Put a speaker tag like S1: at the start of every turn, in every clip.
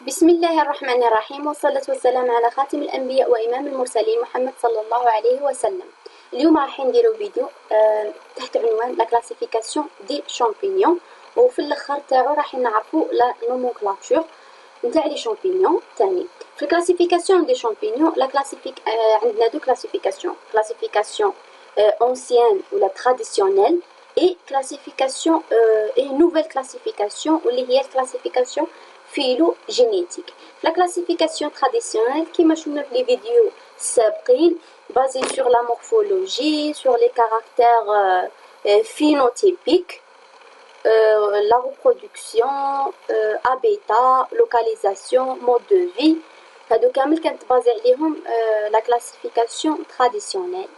S1: بسم الله الرحمن الرحيم، والصلاة والسلام على خاتم الأنبياء وإمام المرسلين محمد صلى الله عليه وسلم. اليوم راح نديرو فيديو تحت عنوان لا كلاسيفيكاسيون دي شامبينيون، وفي الاخر تاعو راح نعرفو لا نومونكلاتور نتاع لي شامبينيون. تاني في الكلاسيفيكاسيون دي شامبينيون لا عندنا دو كلاسيفيكاسيون ancienne ولا traditionnelle et classification et nouvelle classification واللي هي الكلاسيفيكاسيون phylogénétique. La classification traditionnelle qui m'a choisi les vidéos sabrines basées sur la morphologie, sur les caractères phénotypiques, la reproduction, habitat, localisation, mode de vie. هادو كامل كانت basée عليهم la classification traditionnelle.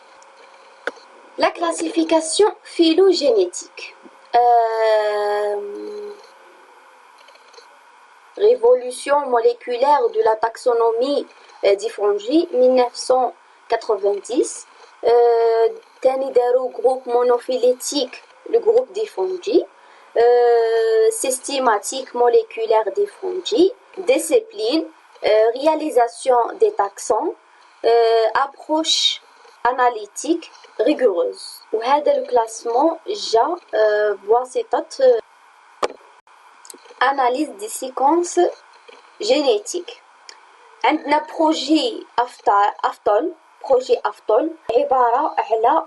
S1: La classification phylogénétique. Révolution moléculaire de la taxonomie des fongies 1990. تاني دارو groupe monophylétique, le groupe des fongies. Systématique moléculaire des fongies. Discipline, réalisation des taxons. Approche analytique rigoureuse. وهذا الكلاسمون جا بواسطة analyse des séquences génétiques. عندنا بروجي أفطول عبارة على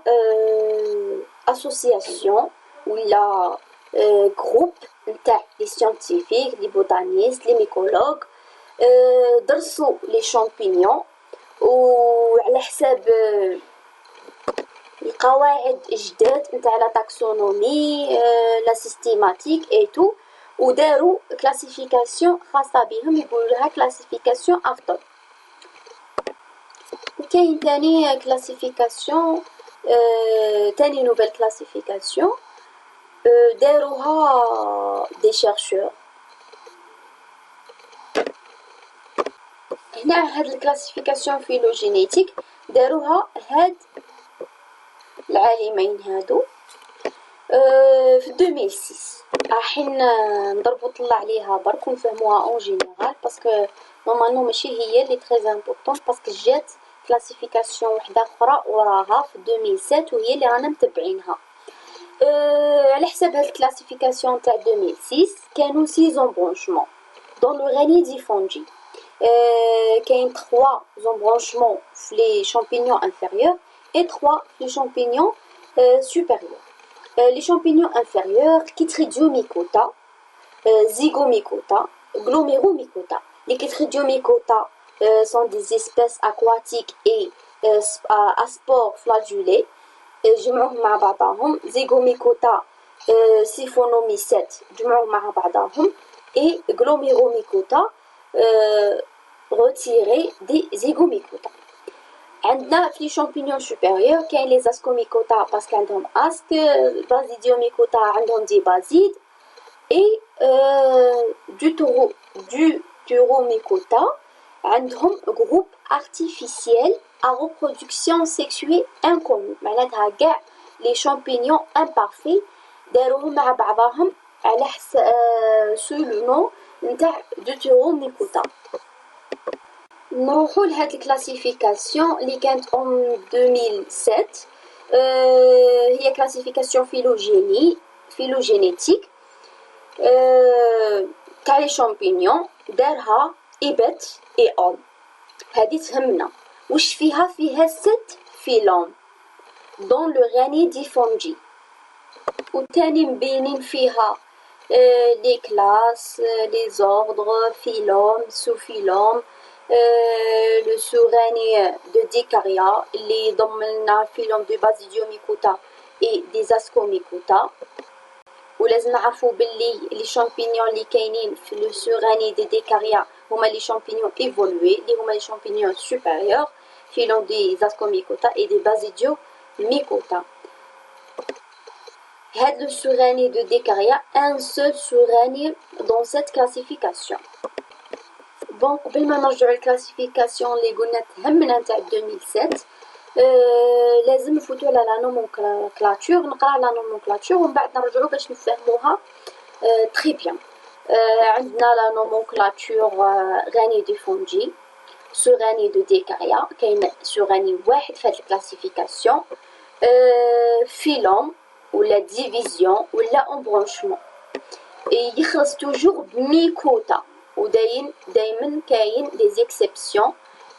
S1: association ولا groupe نتاع لي scientifiques لي botanistes لي ميكولوج درسوا لي شامبينيون وعلى حساب القواعد جداد نتاع لا تاكسونومي لا سيستيماتيك اي تو وداروا كلاسيفيكاسيون خاصه بهم يقولوا لها كلاسيفيكاسيون افضل. وكاين تاني كلاسيفيكاسيون تاني نوفيل كلاسيفيكاسيون داروها دي شيرشور. هنا هاد الكلاسيفيكاسيون فيلوجينيتيك داروها هاد العالمين هادو في 2006. راح نضربو طلع عليها برك ونفهموها اون جينيرال باسكو نورمالمون ماشي هي اللي تري امبورطون باسكو جات كلاسيفيكاسيون وحده اخرى وراها في 2007 وهي اللي رانا متبعينها. على حساب هاد الكلاسيفيكاسيون تاع 2006 كانوا 6 زومبرونشمون دون لو غاني دي فونجي. كاين 3 زومبرونشمون في لي شامبينيون انفيريور et 3 les champignons supérieurs. Les champignons inférieurs, Chytridiomycota, Zygomycota, Glomeromycota. Les Chytridiomycota sont des espèces aquatiques et à spores flageolés. جمعوهم مع بعضهم. Zygomycota, Siphonomycete, جمعوهم مع بعضهم. Et Glomeromycota, retirés des Zygomycota. عندنا في champignons supérieurs كاين les ascomycota parce que عندهم asc, basidiomycota عندهم des basides et deuteromycota عندهم groupe artificiel à reproduction sexuée inconnue. معناتها كاع les champignons imparfaits داروهم مع بعضهم على sous le nom نتاع deuteromycota. نروحو لهاد الكلاسيفيكاسيون اللي كانت en 2007. هي كلاسيفيكاسيون فيلوجينيتيك تاع لي شامبينيون دارها إيبت اي اول. هادي تهمنا واش فيها 7 فيلوم دون لو غاني دي فونجي. وتاني مبينين فيها لي كلاس لي زوردر فيلوم سو فيلوم. le sous-règne de Dicaria, les dominants phylum de Basidiomycota et des Ascomycota. ولازم نعرفوا باللي les champignons اللي كاينين في le sous-règne de Dicaria هما les champignons évolués اللي هما les champignons supérieurs phylum des Ascomycota et des Basidiomycota. هاد le sous-règne de Dicaria un seul sous-règne dans cette classification. بون قبل ما نرجعو للكلاسيفيكاسيون اللي قلنا تهمنا نتاع 2007 لازم نفوتو على لا نومونكلاتور نقرا لا نومونكلاتور ومن بعد نرجعو باش نفهموها تري بيان. عندنا لا نومونكلاتور غني دي فونجي سو غني دو ديكاريا. كاين سو غني واحد في هاد الكلاسيفيكاسيون فيلوم ولا ديفيزيون ولا امبرونشمون يخلص توجور بميكوتا. دايما كاين لي زيكسيبسيون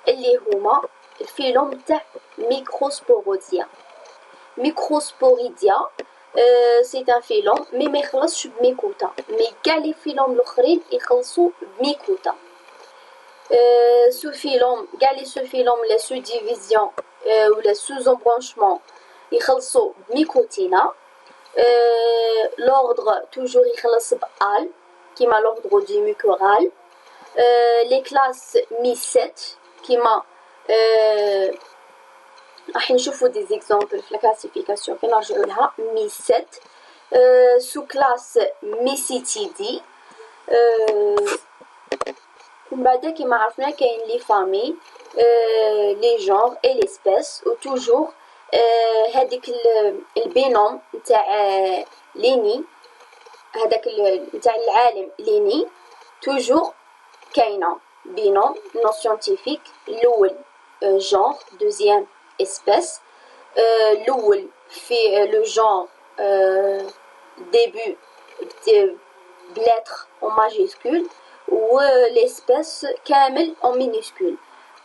S1: اللي هما الفيلوم تاع ميكروسبوروديا. ميكروسبوريديا سي ان فيلوم مي ما يخلصش بميكوتا، مي كاع لي فيلوم الاخرين يخلصوا بميكوتا. سو فيلوم كاع لي سو فيلوم لا سو ديفيزيون ولا سو امبرونشمون يخلصوا بميكوتينا. لوردر توجور يخلص بال كيما لوردر دو ميكورال. لي كلاس ميسات كيما راح نشوفوا دي زيكزامبل في الكلاسيفيكاسيون كي نرجعوا لها. ميسات سو كلاس ميسيتيدي. ومن بعد كيما عرفنا كاين لي فامي لي جونغ اي ليسبيس و توجور هذيك البينوم نتاع ليني، هذاك نتاع العالم ليني توجور كاينه بينوم نو سيانتيفيك. الاول جونغ، دوزيام espèce. الأول في لو جونغ ديبut بلاتر en majuscule و l'espèce كامل en minuscule.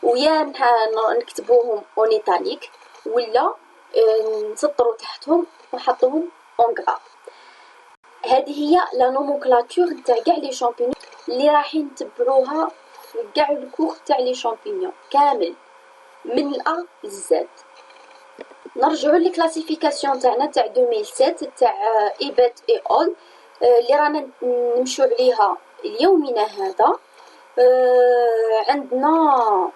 S1: ويا نكتبوهم en italique ولا نسطرو تحتهم ونحطوهم en gras. هذه هي لا نومونكلاتور نتاع كاع لي شامبينيون اللي رايحين نتبعوها في كاع الكور تاع لي شامبينيون كامل من الأ للزد. نرجعوا للكلاسيفيكاسيون تاعنا تاع 2007 تاع ايبات اي اول اللي رانا نمشوا عليها اليومنا هذا. عندنا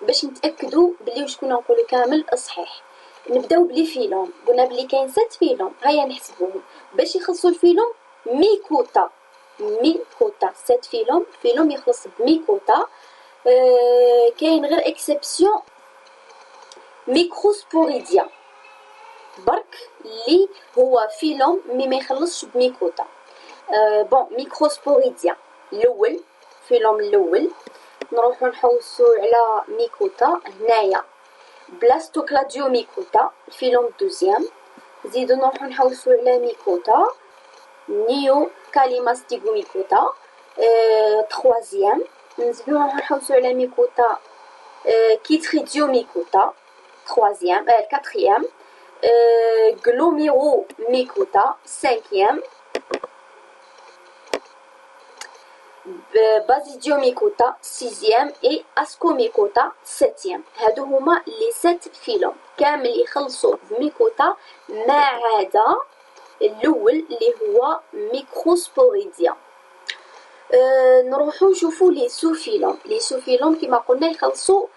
S1: باش نتاكدوا بلي واش كنا نقولوا كامل صحيح. نبداو بلي فيلوم. قلنا بلي كاين 7 فيلوم، هيا نحسبوهم باش يخلصوا الفيلوم ميكوتا. ميكوتا 7 فيلوم، فيلوم يخلص بميكوتا. كاين غير اكسبسيون ميكروسبوريديا برك اللي هو فيلوم مي ما يخلصش بميكوتا. بون ميكروسبوريديا الاول، فيلوم الاول. نروحو نحوسو على ميكوتا هنايا بلاستوكلاديو ميكوتا الفيلوم دوزيام. نزيدو نروحو نحوسو على ميكوتا نيو كاليماستيغو ميكوتا تخوازيام. نزيدو نروحو نحوسو على ميكوتا كيتريديو ميكوتا troisième, quatrième, Glomiro Mikota, cinquième, Basidio Mikota, sixième et Asko Mikota, septième. هادو هما لي 7 فيلم كامل يخلصوا بميكوتا ما عدا الأول اللي هو ميكروسبوريديا. نروحو نشوفو لي سو فيلم. لي سو فيلم كيما قلنا يخلصوا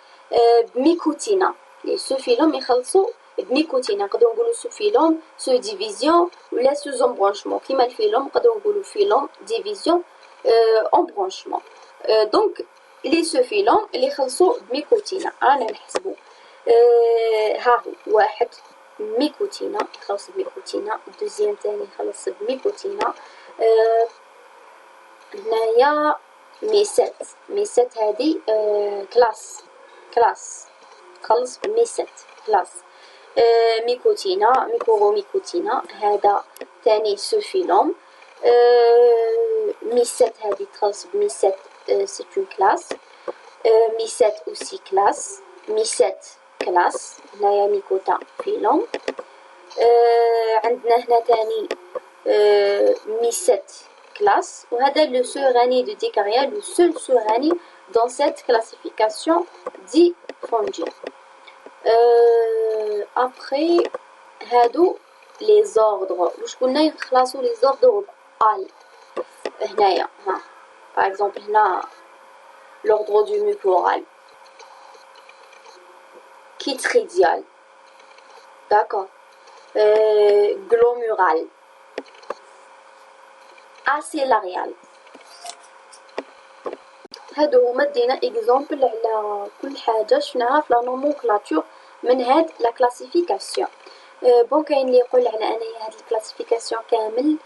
S1: بميكوتينا. لي سو فيلوم يخلصوا بنيكوتين. نقدروا نقولوا سو فيلوم، سو ديفيزيون ولا سو زومبرونشمون. كيما الفيلوم نقدروا نقولوا فيلوم ديفيزيون امبرونشمون. دونك لي سو فيلوم اللي يخلصوا بنيكوتين رانا نحسبوا. ها هو واحد ميكوتينا يخلص بميكوتينا، دوزيام تاني يخلص بميكوتينا. هنايا ميسات. ميسات هذه كلاس خلص بميسات كلاس. ميكوتينا ميكورو ميكوتينا هذا تاني سو فيلوم. ميسات هذه تخلص بميسات سي اون كلاس. ميسات اوسي كلاس. ميسات كلاس. هنايا ميكوتا فيلوم. عندنا هنا تاني ميسات كلاس. وهذا لو سو غاني دو ديكاريا لو سول سو غاني dans cette classification dit فونجي. après هادو لي زوردر واش قلنا يخلصوا لي زوردر بال. هنايا ها باغ اكزومبل هنا لوردر دو ميكورال كيتريديال داكور غلومورال اسيلاريال. هادو هما دينا اكزومبل على كل حاجه شفناها في لا نومونكلاتور من هاد لا كلاسيفيكاسيون. بون كاين اللي يقول على انايا هاد الكلاسيفيكاسيون كامل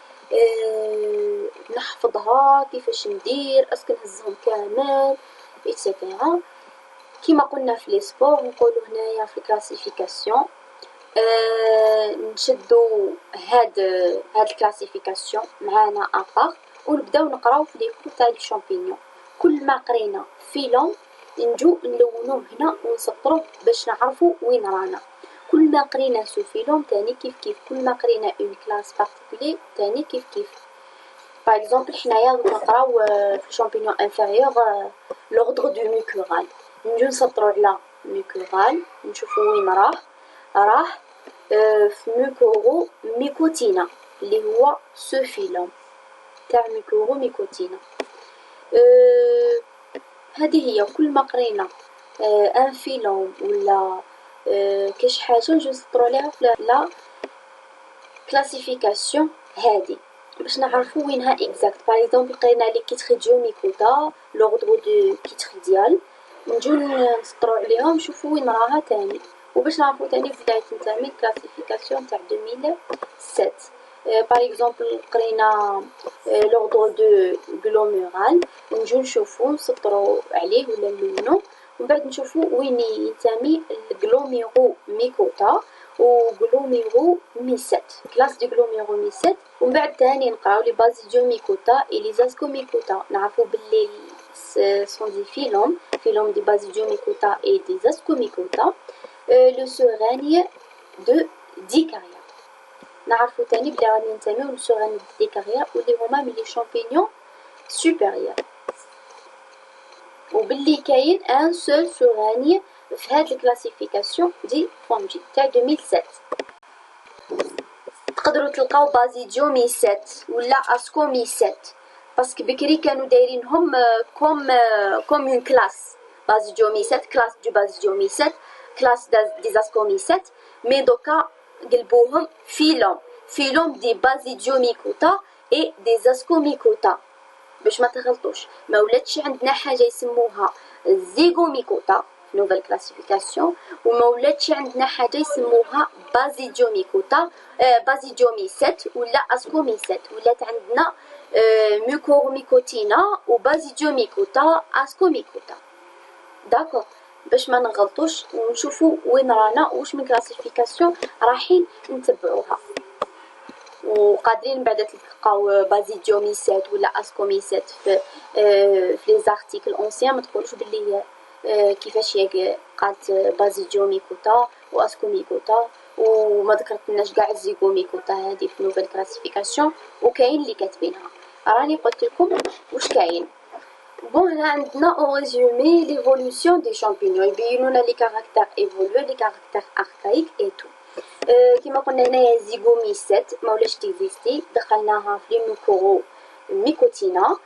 S1: نحفظها كيفاش ندير اسكو نهزهم كامل ايتترا. كيما قلنا في لي سبور نقولو هنايا في الكلاسيفيكاسيون نشدو هاد الكلاسيفيكاسيون معانا ابار ونبداو نقراو في لي كور تاع لي شامبينيون. كل ما قرينا فيلم نجو نلونوه هنا ونسطروه باش نعرفو وين رانا. كل ما قرينا سو فيلم تاني كيف كل ما قرينا اون كلاس بارتيكولي تاني كيف باغ اكزومبل حنايا نقراو في شامبينيون انفيريور لوردر دو ميكورال نجو نسطرو على ميكورال نشوفو وين راه في ميكورو ميكوتينا اللي هو سو فيلم تاع ميكورو ميكوتينا. هذه هي كل ما قرينا ان فيلم ولا كاش حاجه نجو نسطرو عليها في لا كلاسيفيكاسيون هذه باش نعرفو وينها اكزاكت. باغ اكزومبل قرينا لي كيتري ديو ميكوتا لوردر دو كيتري ديال نجو نسطرو عليهم نشوفو وين راها تاني وباش نعرفو تاني في بداية نتامي كلاسيفيكاسيون تاع 2007. باغ اكزومبل قرينا لوردر دو غلوميرال نجو نشوفو نسطرو عليه ولا نلونو ومن بعد نشوفو وين ينتمي الغلوميرو ميكوتا و غلوميرو ميسات كلاس دي غلوميرو ميسات. ومن بعد تاني نقراو لي بازيديو ميكوتا اي لي زاسكو ميكوتا نعرفو بلي سون دي فيلم دي بازيديو ميكوتا اي دي زاسكو ميكوتا. لو سوراني دو ديكاريا نعرفو تاني بلي غادي ننتميو لو سوراني دو ديكاريا واللي هما من لي شامبينيون سوبيريور وباللي كاين ان سول سوراني في هاد الكلاسيفيكاسيون دي فونجي تاع 2007. تقدروا تلقاو بازيديو ميسات ولا اسكو ميسات باسكو بكري كانوا دايرينهم كوم اون كلاس بازيديو ميسات كلاس دو بازيديو ميسات كلاس دي زاسكو ميسات مي دوكا قلبوهم فيلم دي بازيديو ميكوتا اي دي زاسكو ميكوتا باش ما تغلطوش. ما ولاتش عندنا حاجه يسموها زيغو ميكوتا نوفيل كلاسيفيكاسيون وما ولاتش عندنا حاجه يسموها بازيديو ميكوتا بازيديو ميسات ولا اسكو ميسات ولات عندنا ميكور ميكوتينا وبازيديو ميكوتا اسكو ميكوتا داكور باش ما نغلطوش ونشوفوا وين رانا واش من كلاسيفيكاسيون رايحين نتبعوها. وقادرين بعد تلقاو بازيديو ميسات ولا اسكو ميسات في لي زارتيكل اونسيان ما تقولوش بلي كيفاش هي قالت بازيديو ميكوتا واسكو ميكوتا وما ذكرتلناش كاع الزيغو ميكوتا هذه في نوفيل كلاسيفيكاسيون وكاين اللي كاتبينها راني قلت لكم واش كاين. بون هنا عندنا او ريزومي ليفولوسيون دي شامبينيون يبينونا لي كاركتير ايفولوي لي كاركتير اركايك اي تو. كيما قلنا هنايا زيغو ميسات ما ولاش تيزيستي دخلناها في لي ميكورو ميكوتينا.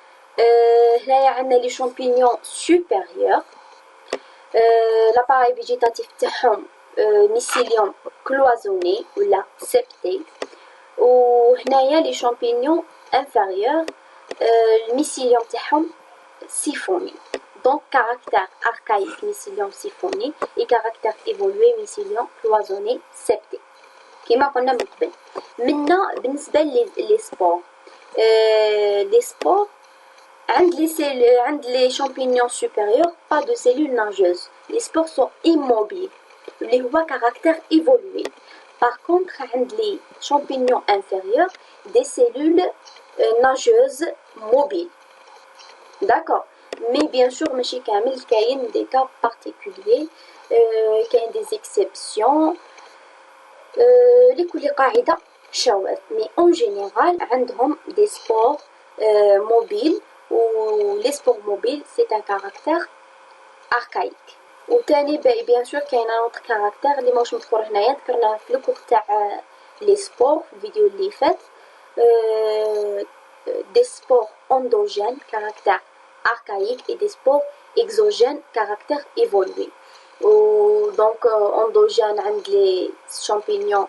S1: هنايا عندنا لي شامبينيون سوبيريور لاباراي فيجيتاتيف تاعهم ميسيليوم كلوازوني ولا سيبتي. وهنايا لي شامبينيون انفيريور الميسيليوم تاعهم سيفوني دونك كاركتير اركايك ميسيليوم سيفوني اي كاركتير ايفولوي ميسيليوم كلوازوني سيبتي كيما قلنا من قبل. منا بالنسبه لي سبور لي سبور عند لي شامبينيون سوبيريور با دو سيلول ناجوز لي سبور سون immobiles اللي هو كاركتير ايفولوي. par contre عند لي شامبينيون انفيريور دي سيلول ناجوز موبيل داكور مي بيان سور ماشي كامل كاين دي كا بارتيكولير كاين دي زيكسيبسيون لكل قاعده شواذ مي اون جينيرال عندهم دي سبور موبيل و لي سبور موبيل سي ان كاركتير اركايك. وتاني بيان سور كاين اوتر كاركتير اللي ماهوش مذكور هنايا ذكرناه في الكور تاع لي سبور في الفيديو اللي فات des spores endogènes caractère archaïque et des spores exogènes caractère évolué. Donc endogènes عند les champignons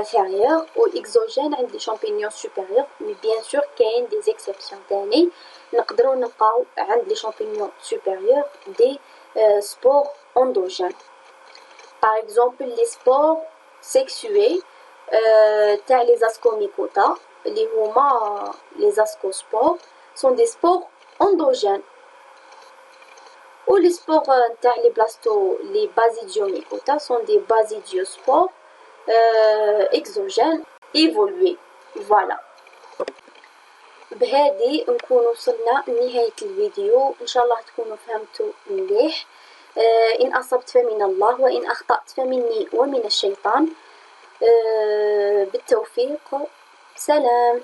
S1: inférieurs ou exogènes عند les champignons supérieurs mais bien sûr كاين des exceptions تاني نقدروا نلقاو عند les champignons supérieurs des spores endogènes. Par exemple les spores sexués تاع les ascomycota اللي هما لي زاسكوسبور سون دي سبور اندوجين، و لي سبور نتاع لي بلاستو لي بازيديوميكوتا سون دي بازيديوسبور اكزوجين ايفولوي. فوالا، بهذه نكون وصلنا لنهاية الفيديو. ان شاء الله تكونوا فهمتوا مليح. إن أصبت فمن الله وإن أخطأت فمني ومن الشيطان. بالتوفيق، سلام.